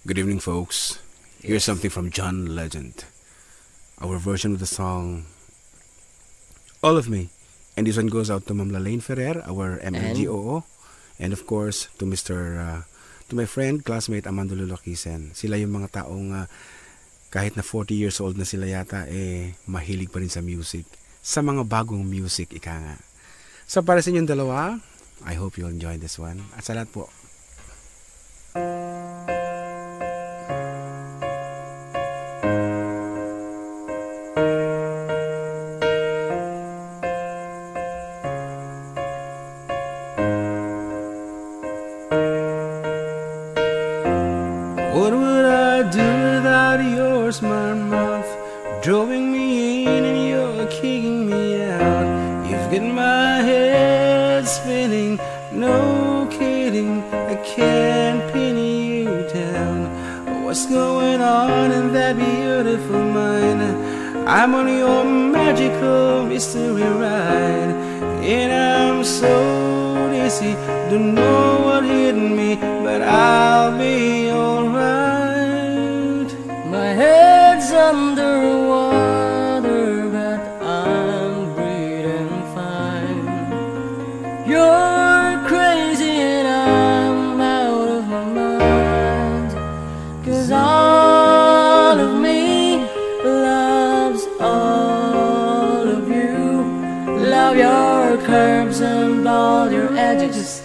Good evening, folks. Here's something from John Legend. Our version of the song All of Me. And this one goes out to Ma'am Lalaine Ferrer, our MLGOO. And of course, to to my friend, classmate Amando Lulakisen. Sila yung mga taong kahit na 40 years old na sila yata, mahilig pa rin sa music. Sa mga bagong music, ika nga. So para sa inyong dalawa, I hope you'll enjoy this one. At sa lahat po, what would I do without your smart mouth? Drawing me in and you're kicking me out. You've got my head spinning, no kidding, I can't pin you down. What's going on in that beautiful mind? I'm on your magical mystery ride, and I'm so dizzy, don't know what hit me, but I'll be alright. My head's underwater, but I'm breathing fine. You're crazy and I'm out of my mind, 'cause all of me loves all of you. Love your curves and all your edges,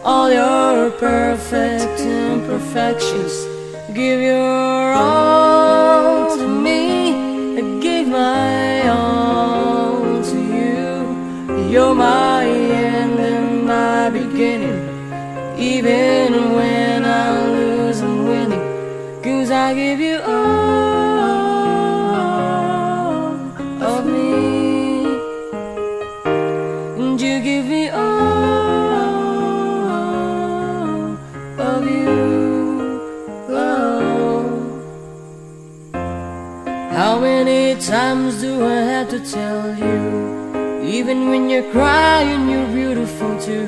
all your perfect imperfections. Give your all to me, I give my all to you. You're my end and my beginning, even when I lose I'm winning, 'cause I give you all of me, and you give me all of you. How many times do I have to tell you, even when you're crying you're beautiful too.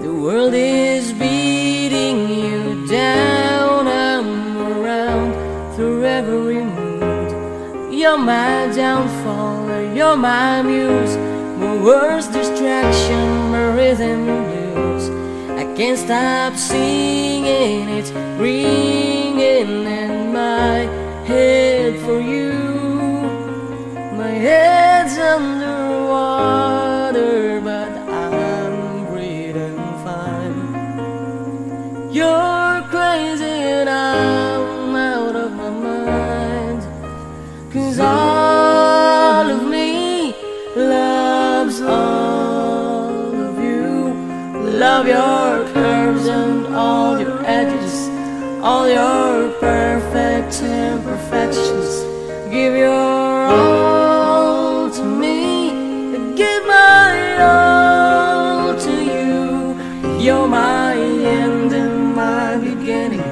The world is beating you down, I'm around through every mood. You're my downfall, you're my muse, my worst distraction, my rhythm blues. I can't stop singing, it's ringing in my head for you. My head's underwater, but I'm breathing fine. You're crazy and I'm out of my mind, 'cause all of me loves all of you. Love your curves and all your edges, all your perfect imperfections. Give your all to me, give my all to you. You're my end and my beginning,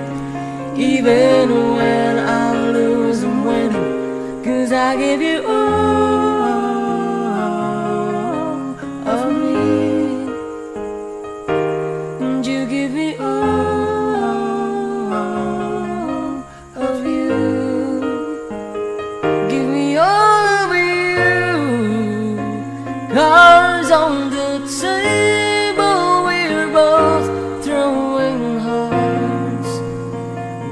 even when I lose I'm winning, 'cause I give you all of me, and you give me all of you. Give me all of you. Cards on the table, we're both throwing hearts,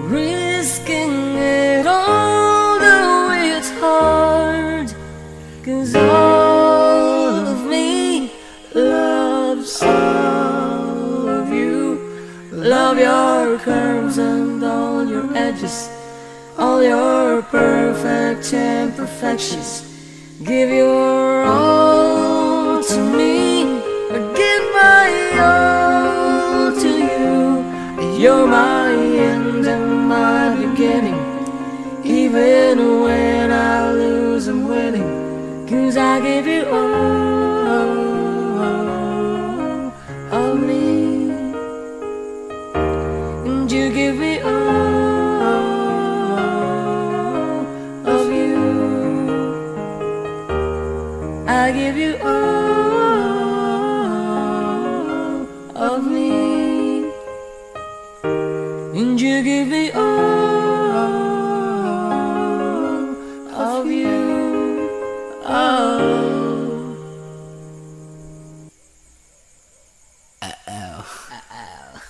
risking it all, though it's hard, 'cause all of me loves all of you. Love your curves and all your edges, all your perfect imperfections. Give your all to me, I give my all to you. You're my end and my beginning, even when I lose I'm winning, 'cause I give you all of me, and you give me all of you. I give you all of me, and you give me all Uh-oh. Uh-oh.